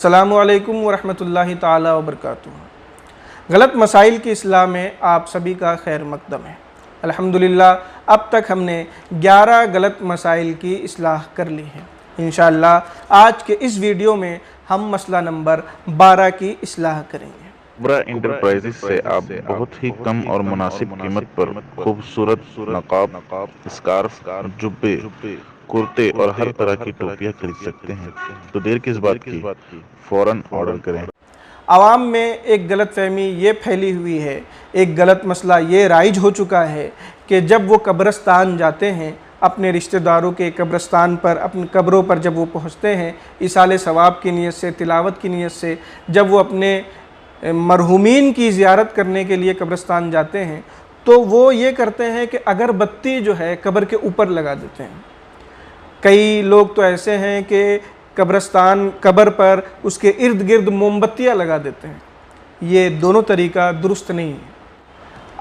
السلام علیکم ورحمۃ اللہ تعالی وبرکاتہ۔ غلط مسائل کی اصلاح میں آپ سبھی کا خیر مقدم ہے۔ الحمدللہ اب تک ہم نے 11 غلط مسائل کی اصلاح کر لی ہے۔ انشاءاللہ آج کے اس ویڈیو میں ہم مسئلہ نمبر 12 کی اصلاح کریں گے۔ انٹرپرائزز سے آپ بہت ہی کم اور مناسب قیمت پر خوبصورت نقاب، اسکارف، جبے، کرتے اور ہر طرح کی ٹوپیاں خرید سکتے ہیں، تو دیر کس بات کی، فوراً آرڈر کریں۔ عوام میں ایک غلط فہمی یہ پھیلی ہوئی ہے، ایک غلط مسئلہ یہ رائج ہو چکا ہے کہ جب وہ قبرستان جاتے ہیں، اپنے رشتہ داروں کے قبرستان پر، اپنی قبروں پر جب وہ پہنچتے ہیں، ایصال ثواب کی نیت سے، تلاوت کی نیت سے، جب وہ اپنے مرحومین کی زیارت کرنے کے لیے قبرستان جاتے ہیں، تو وہ یہ کرتے ہیں کہ اگربتی جو ہے قبر کے اوپر لگا دیتے ہیں۔ کئی لوگ تو ایسے ہیں کہ قبر پر اس کے ارد گرد مومبتیاں لگا دیتے ہیں۔ یہ دونوں طریقہ درست نہیں ہے۔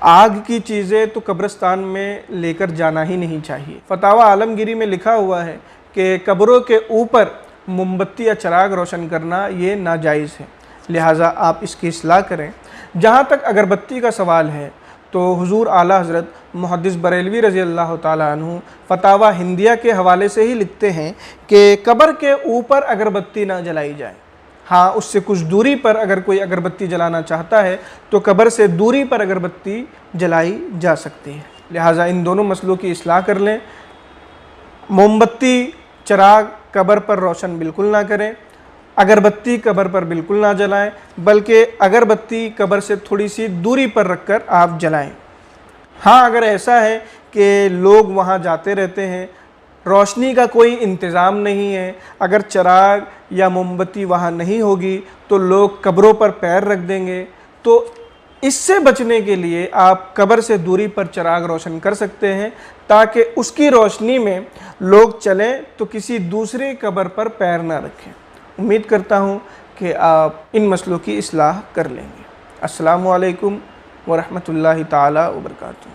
آگ کی چیزیں تو قبرستان میں لے کر جانا ہی نہیں چاہیے۔ فتاوی عالمگیری میں لکھا ہوا ہے کہ قبروں کے اوپر مومبتی یا چراغ روشن کرنا یہ ناجائز ہے، لہٰذا آپ اس کی اصلاح کریں۔ جہاں تک اگربتی کا سوال ہے تو حضور اعلیٰ حضرت محدث بریلوی رضی اللہ تعالیٰ عنہ فتاوی ہندیہ کے حوالے سے ہی لکھتے ہیں کہ قبر کے اوپر اگربتی نہ جلائی جائے۔ ہاں، اس سے کچھ دوری پر اگر کوئی اگربتی جلانا چاہتا ہے تو قبر سے دوری پر اگربتی جلائی جا سکتی ہے، لہٰذا ان دونوں مسئلوں کی اصلاح کر لیں۔ مومبتی چراغ قبر پر روشن بالکل نہ کریں، اگربتی قبر پر بالکل نہ جلائیں، بلکہ اگربتی قبر سے تھوڑی سی دوری پر رکھ کر آپ جلائیں۔ ہاں، اگر ایسا ہے کہ لوگ وہاں جاتے رہتے ہیں، روشنی کا کوئی انتظام نہیں ہے، اگر چراغ یا مومبتی وہاں نہیں ہوگی تو لوگ قبروں پر پیر رکھ دیں گے، تو اس سے بچنے کے لیے آپ قبر سے دوری پر چراغ روشن کر سکتے ہیں تاکہ اس کی روشنی میں لوگ چلیں تو کسی دوسری قبر پر پیر نہ رکھیں۔ امید کرتا ہوں کہ آپ ان مسئلوں کی اصلاح کر لیں گے۔ السلام علیکم ورحمۃ اللہ تعالی وبرکاتہ۔